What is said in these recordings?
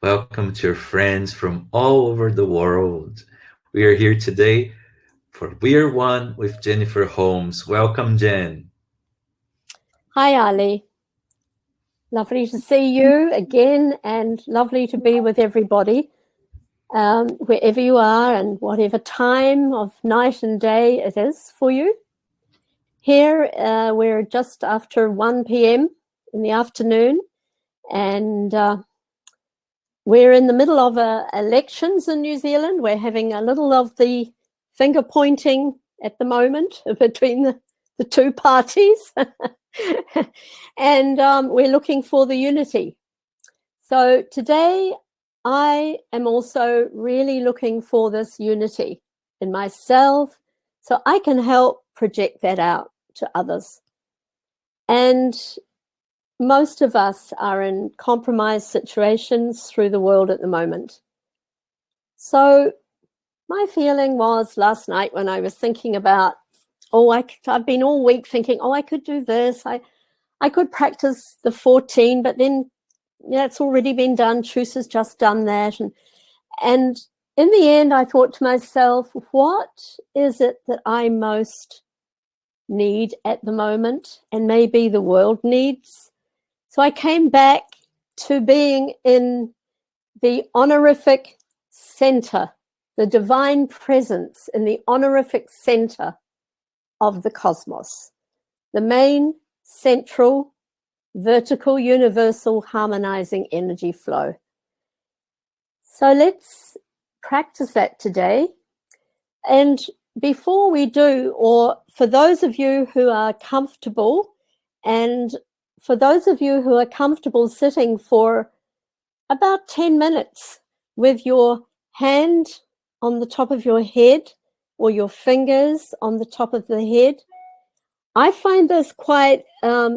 Welcome to your friends from all over the world. We are here today for We're One with Jennifer Holmes. Welcome, Jen. Hi, Ali. Lovely to see you again and lovely to be with everybody, wherever you are and whatever time of night and day it is for you. Here, we're just after 1 p.m. in the afternoon, and we're in the middle of elections in New Zealand. We're having a little of the finger pointing at the moment between the two parties. And we're looking for the unity. So today I am also really looking for this unity in myself so I can help project that out to others. And most of us are in compromised situations through the world at the moment. So my feeling was last night when I was thinking about, I've been all week thinking, I could do this. I could practice the 14, but then it's already been done. Truce has just done that. And in the end, I thought to myself, what is it that I most need at the moment and maybe the world needs? So I came back to being in the honorific center, the divine presence in the honorific center of the cosmos, the main central vertical universal harmonizing energy flow. So let's practice that today. And before we do, or for those of you who are comfortable, and for those of you who are comfortable sitting for about 10 minutes with your hand on the top of your head or your fingers on the top of the head, I find this quite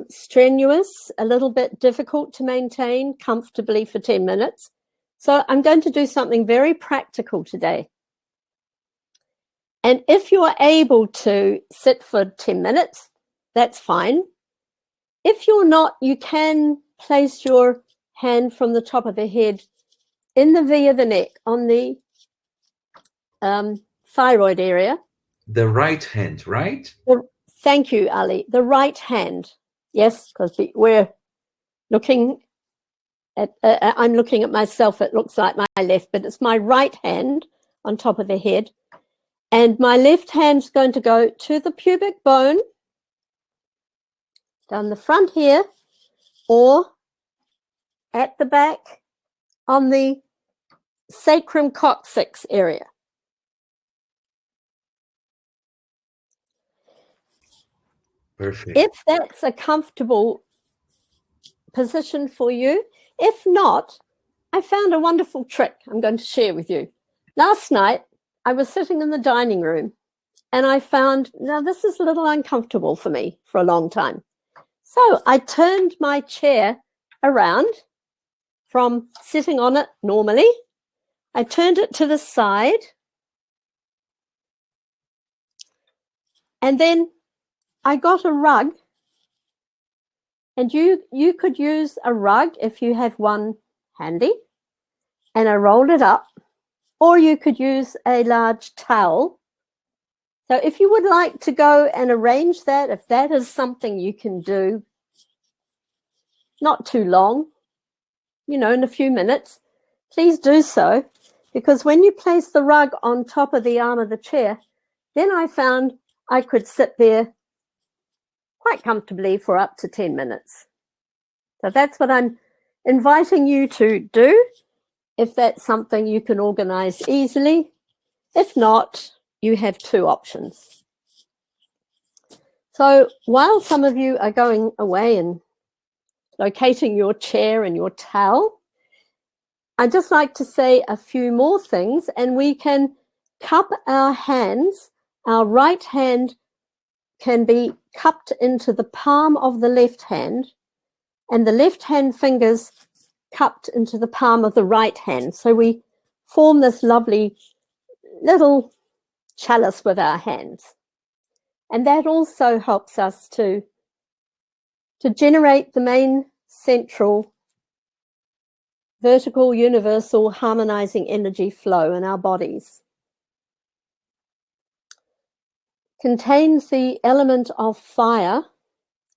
strenuous, a little bit difficult to maintain comfortably for 10 minutes. So I'm going to do something very practical today. And if you're able to sit for 10 minutes, that's fine. If you're not, you can place your hand from the top of the head in the V of the neck on the thyroid area. The right hand, right? Thank you, Ali. The right hand. Yes, because we're looking at, I'm looking at myself. It looks like my left, but it's my right hand on top of the head. And my left hand's going to go to the pubic bone, down the front here, or at the back on the sacrum coccyx area. Perfect. If that's a comfortable position for you, if not, I found a wonderful trick I'm going to share with you. Last night, I was sitting in the dining room and I found, now this is a little uncomfortable for me for a long time. So I turned my chair around from sitting on it normally. I turned it to the side. And then I got a rug. And you could use a rug if you have one handy. And I rolled it up. Or you could use a large towel. So if you would like to go and arrange that, if that is something you can do, not too long, in a few minutes, please do so. Because when you place the rug on top of the arm of the chair, then I found I could sit there quite comfortably for up to 10 minutes. So that's what I'm inviting you to do, if that's something you can organize easily. If not, you have two options. So while some of you are going away and locating your chair and your towel, I'd just like to say a few more things, and we can cup our hands. Our right hand can be cupped into the palm of the left hand, and the left hand fingers cupped into the palm of the right hand. So we form this lovely little chalice with our hands. And that also helps us to generate the main central vertical, universal, harmonizing energy flow in our bodies. Contains the element of fire,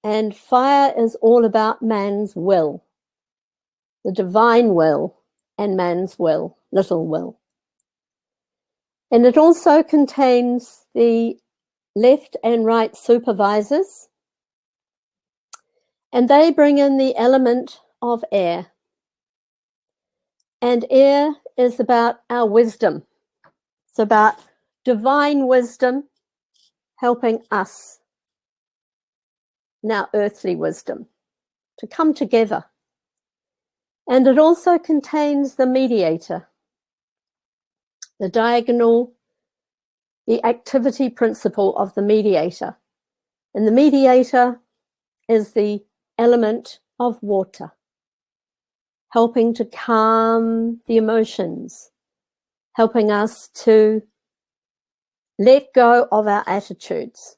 and fire is all about man's will, the divine will and man's will, little will. And it also contains the left and right supervisors, and they bring in the element of air. And air is about our wisdom. It's about divine wisdom helping us in our earthly wisdom to come together. And it also contains the mediator, the diagonal, the activity principle of the mediator. And the mediator is the element of water, helping to calm the emotions, helping us to let go of our attitudes.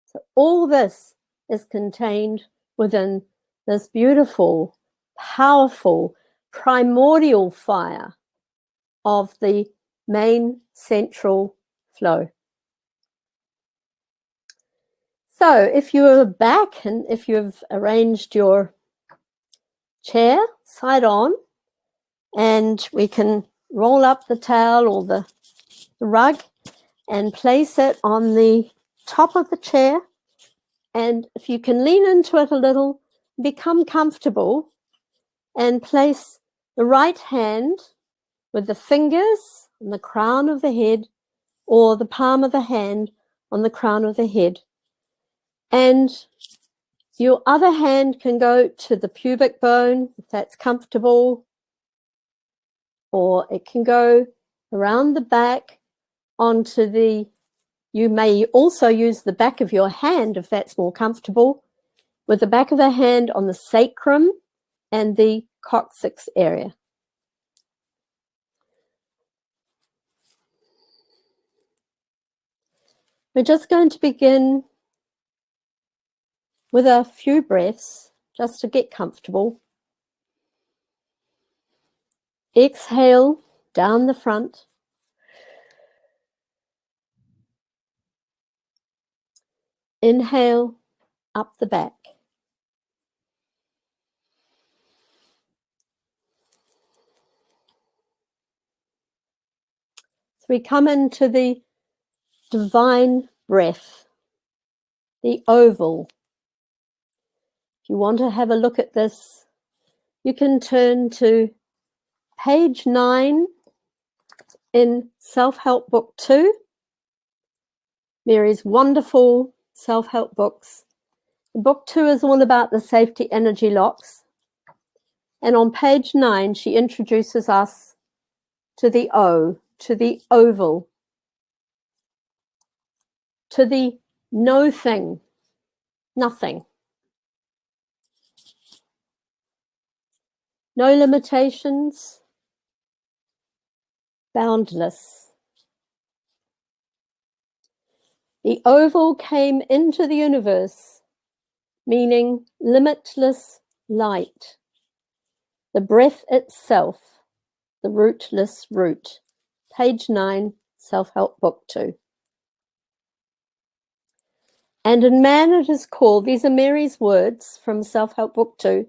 So all this is contained within this beautiful, powerful, primordial fire of the main central flow. So if you're back and if you've arranged your chair side on, and we can roll up the towel or the rug and place it on the top of the chair, and if you can lean into it a little, become comfortable, and place the right hand with the fingers on the crown of the head or the palm of the hand on the crown of the head. And your other hand can go to the pubic bone, if that's comfortable, or it can go around the back onto the, you may also use the back of your hand if that's more comfortable, with the back of the hand on the sacrum and the coccyx area. We're just going to begin with a few breaths just to get comfortable. Exhale down the front. Inhale up the back. So we come into the divine breath, the oval. If you want to have a look at this, you can turn to page 9 in Self-Help Book 2, Mary's wonderful self-help books. Book 2 is all about the safety energy locks. And on page 9, she introduces us to the O, to the oval, to the no thing, nothing. No limitations, boundless. The oval came into the universe, meaning limitless light. The breath itself, the rootless root. Page 9, Self-Help Book 2. And in man it is called, these are Mary's words from Self-Help Book 2,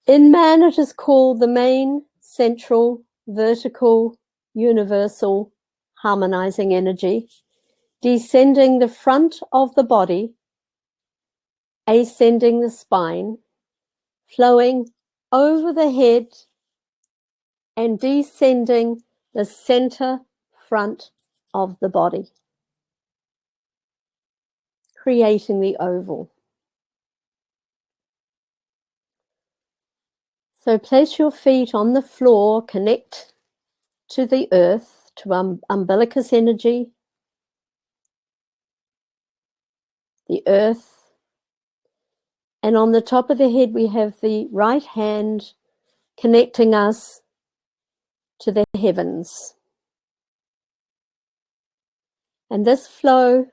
in man it is called the main, central, vertical, universal, harmonizing energy, descending the front of the body, ascending the spine, flowing over the head, and descending the center front of the body, creating the oval. So place your feet on the floor, connect to the earth, to umbilicus energy, the earth, and on the top of the head we have the right hand connecting us to the heavens. And this flow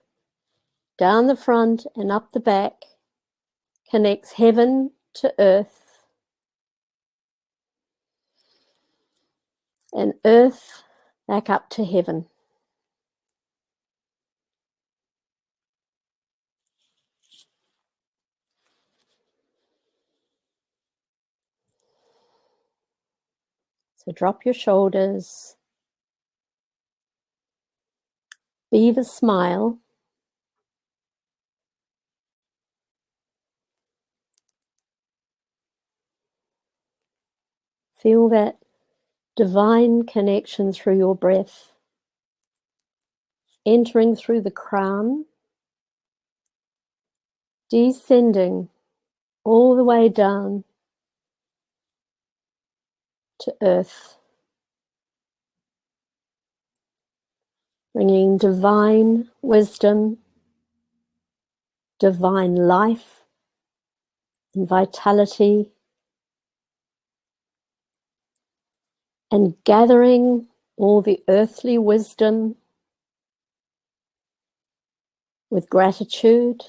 down the front and up the back connects heaven to earth, and earth back up to heaven. So drop your shoulders, beaver smile. Feel that divine connection through your breath, entering through the crown, descending all the way down to earth, bringing divine wisdom, divine life and vitality, and gathering all the earthly wisdom with gratitude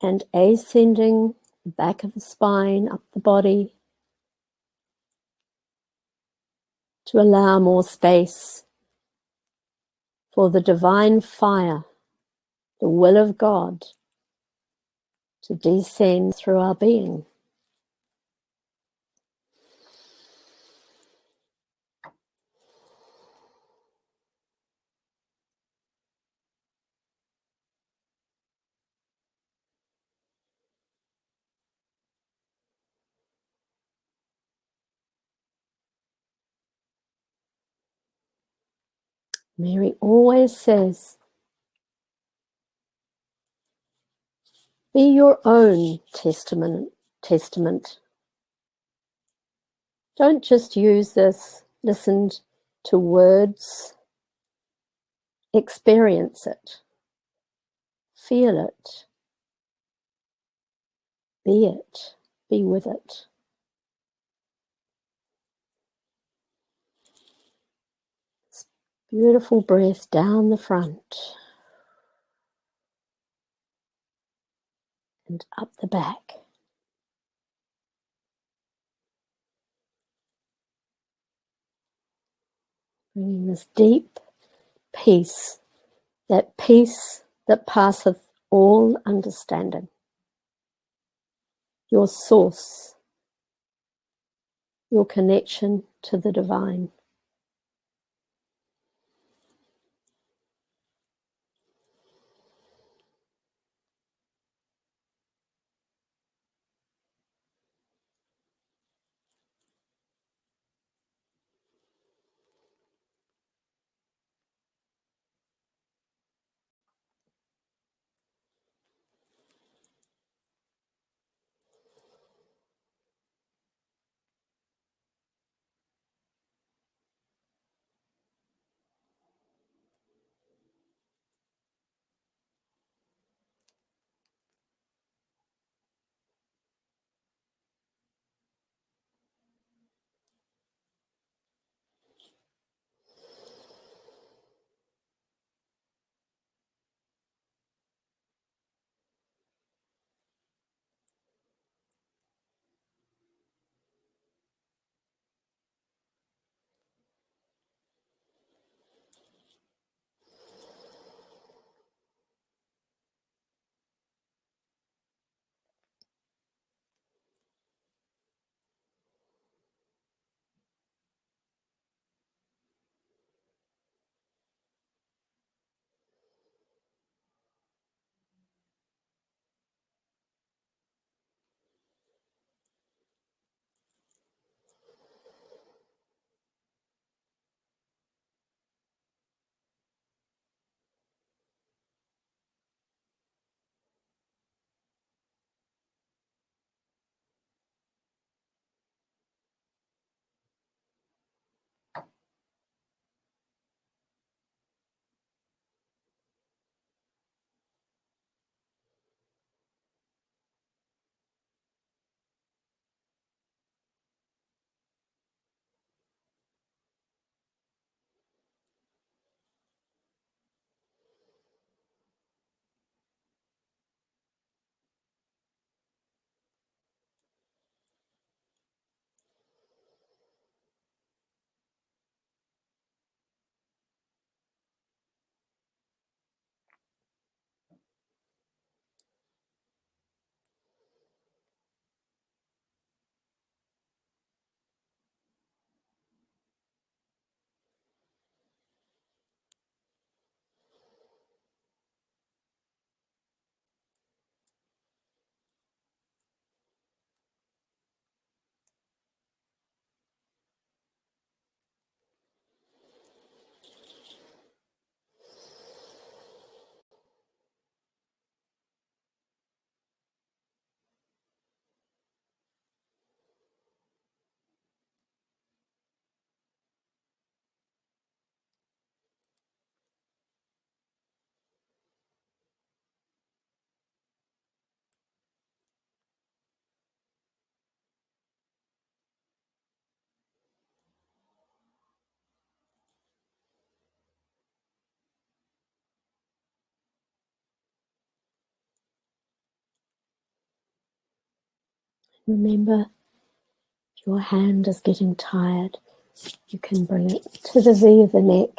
and ascending the back of the spine, up the body, to allow more space for the divine fire, the will of God, to descend through our being. Mary always says, be your own testament. Don't just use this, listen to words, experience it, feel it, be with it. Beautiful breath down the front and up the back. Bringing this deep peace that passeth all understanding. Your source, your connection to the divine. Remember, if your hand is getting tired, you can bring it to the V of the neck.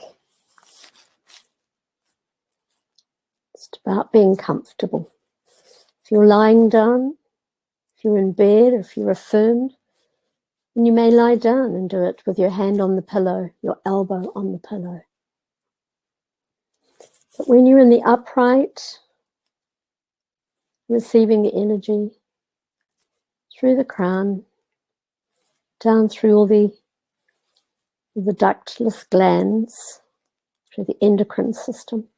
It's about being comfortable. If you're lying down, if you're in bed, if you're affirmed, then you may lie down and do it with your hand on the pillow, your elbow on the pillow. But when you're in the upright, receiving the energy through the crown, down through all the ductless glands, through the endocrine system.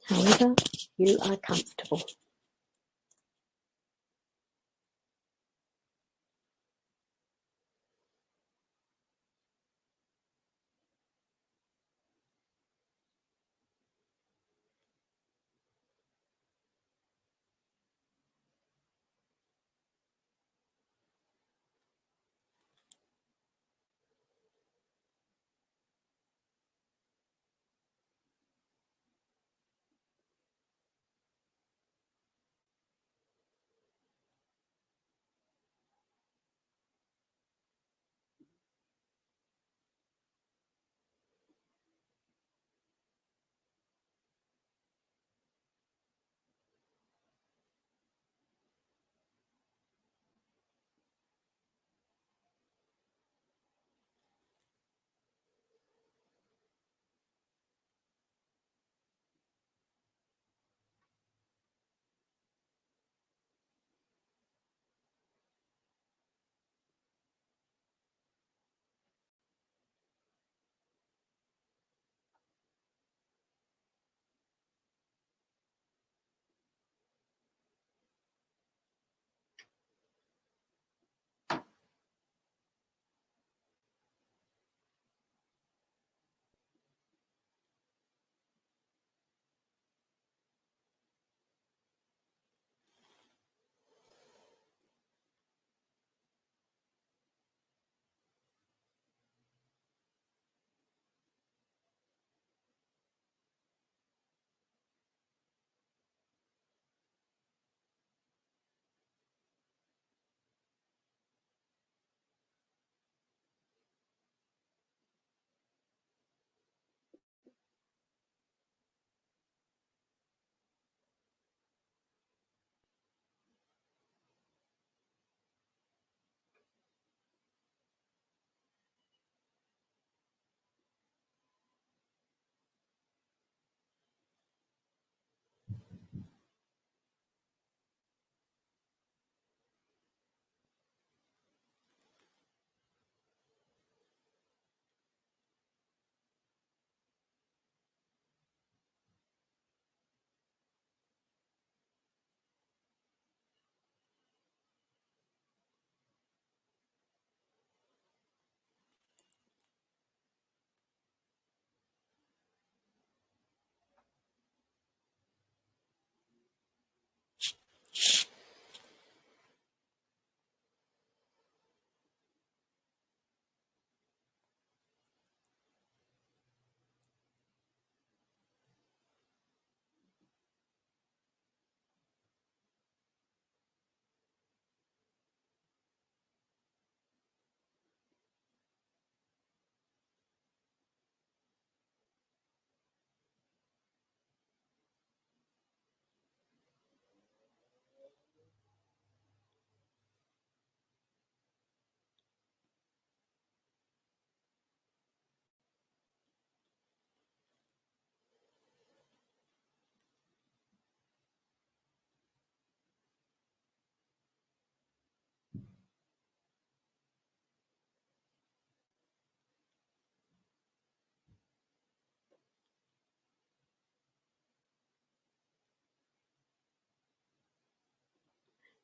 However, you are comfortable.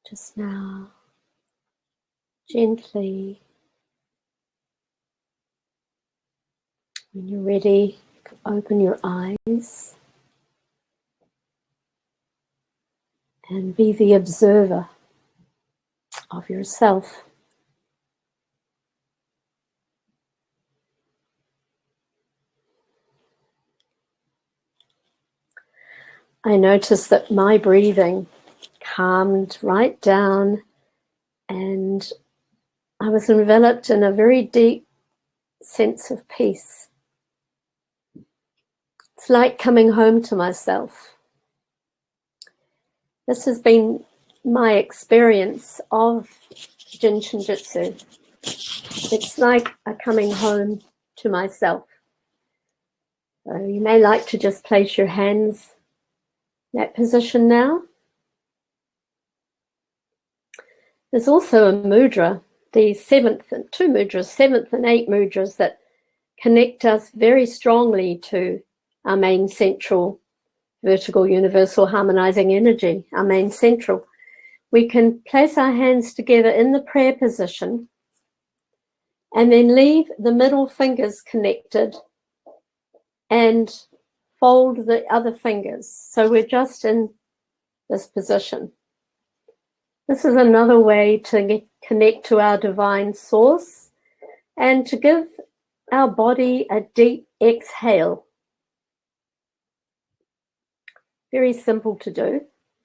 Just now, gently, when you're ready, you can open your eyes and be the observer of yourself. I noticed that my breathing calmed right down, and I was enveloped in a very deep sense of peace. It's like coming home to myself. This has been my experience of Jin Shin Jyutsu. It's like a coming home to myself. So you may like to just place your hands in that position now. There's also a mudra, the two mudras, 7th and 8th mudras, that connect us very strongly to our main central vertical universal harmonizing energy, our main central. We can place our hands together in the prayer position and then leave the middle fingers connected and fold the other fingers. So we're just in this position. This is another way to connect to our divine source and to give our body a deep exhale. Very simple to do,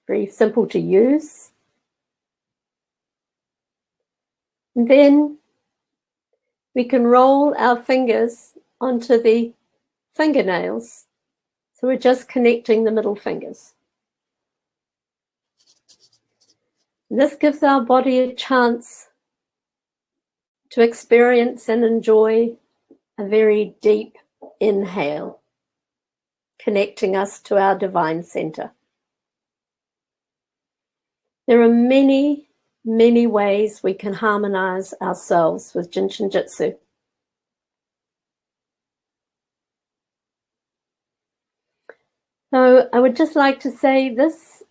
very simple to use. And then we can roll our fingers onto the fingernails. So we're just connecting the middle fingers. This gives our body a chance to experience and enjoy a very deep inhale, connecting us to our divine center. There are many, many ways we can harmonize ourselves with Jin Shin Jyutsu. So I would just like to say this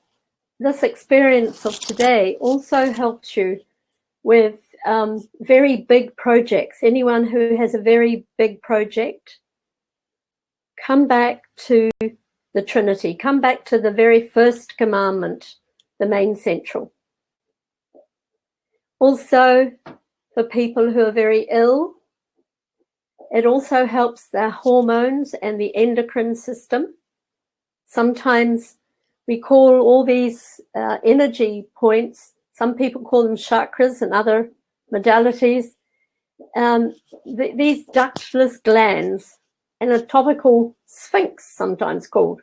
experience of today also helps you with very big projects. Anyone who has a very big project, come back to the Trinity, come back to the very first commandment, the main central. Also, for people who are very ill, it also helps their hormones and the endocrine system. Sometimes we call all these energy points, some people call them chakras and other modalities, these ductless glands, and a topical sphinx sometimes called.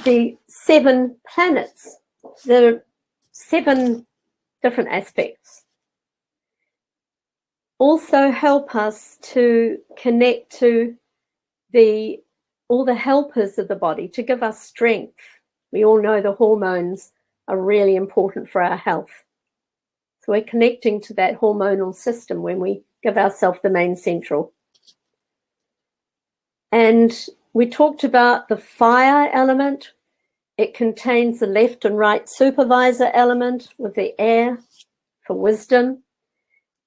The 7 planets, there are 7 different aspects. Also help us to connect to all the helpers of the body, to give us strength. We all know the hormones are really important for our health. So we're connecting to that hormonal system when we give ourselves the main central. And we talked about the fire element. It contains the left and right supervisor element with the air for wisdom,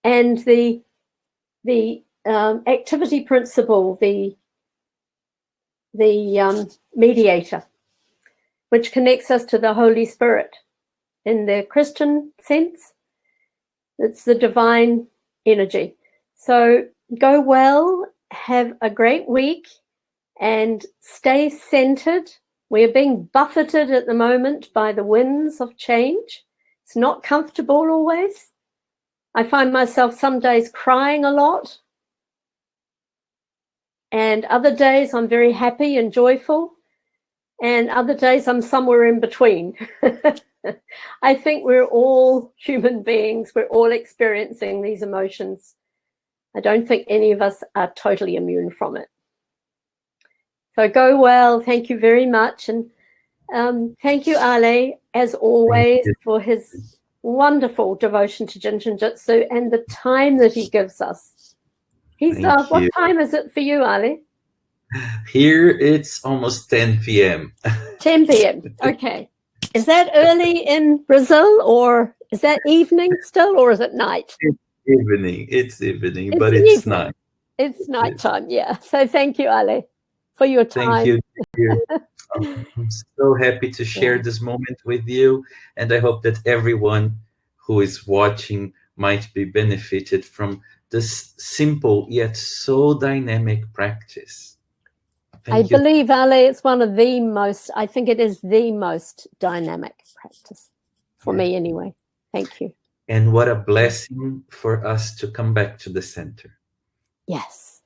and the activity principle, the mediator, which connects us to the Holy Spirit. In the Christian sense, it's the divine energy. So go well, have a great week, and stay centered. We are being buffeted at the moment by the winds of change. It's not comfortable always. I find myself some days crying a lot, and other days I'm very happy and joyful, and other days I'm somewhere in between. I think we're all human beings. We're all experiencing these emotions. I don't think any of us are totally immune from it. So go well. Thank you very much. And thank you, Ale, as always, for his wonderful devotion to Jin Shin Jyutsu and the time that he gives us. What time is it for you, Ale? Here it's almost 10 p.m. 10 p.m. Okay. Is that early in Brazil, or is that evening still, or is it night? It's evening, but it's night. It's nighttime, yeah. So thank you, Ale, for your time. Thank you. I'm so happy to share this moment with you, and I hope that everyone who is watching might be benefited from this simple yet so dynamic practice. I believe, Ale, it's one of the most, I think it is the most dynamic practice for me anyway. Thank you. And what a blessing for us to come back to the center. Yes.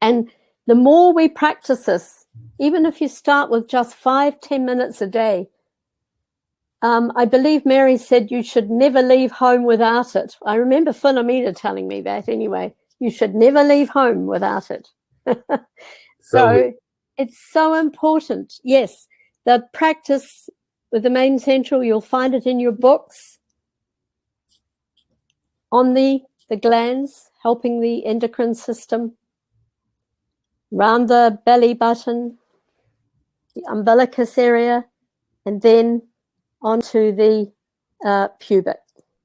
And the more we practice this, even if you start with just 5-10 minutes a day, I believe Mary said you should never leave home without it. I remember Philomena telling me that anyway. You should never leave home without it. So it's so important. Yes, the practice with the main central, you'll find it in your books on the glands, helping the endocrine system, around the belly button, the umbilicus area, and then onto the pubic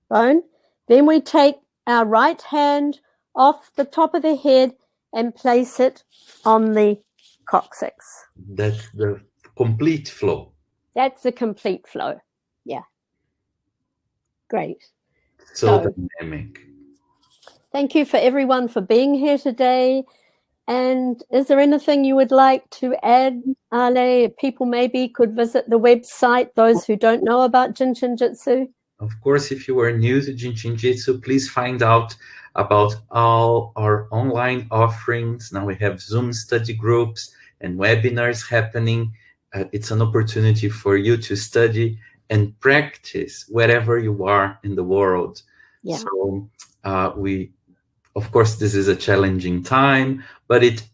bone. Then we take our right hand off the top of the head and place it on the coccyx. That's the complete flow. That's the complete flow. Yeah. Great. So dynamic. Thank you for everyone for being here today. And is there anything you would like to add, Ale? People maybe could visit the website, those who don't know about Jin Shin Jyutsu. Of course, if you are new to Jin Shin Jyutsu, please find out about all our online offerings. Now we have Zoom study groups and webinars happening. It's an opportunity for you to study and practice wherever you are in the world. Yeah. So of course, this is a challenging time, but it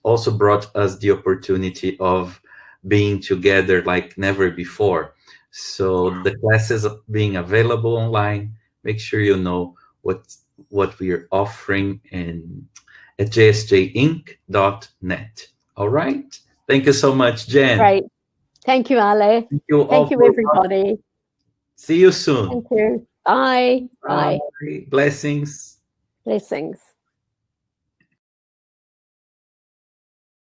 also brought us the opportunity of being together like never before. So the classes being available online, make sure you know what we are offering at jsjinc.net. All right. Thank you so much, Jen. Right. Thank you, Ale. Thank you, everybody. See you soon. Thank you. Bye. Bye. Blessings. Blessings.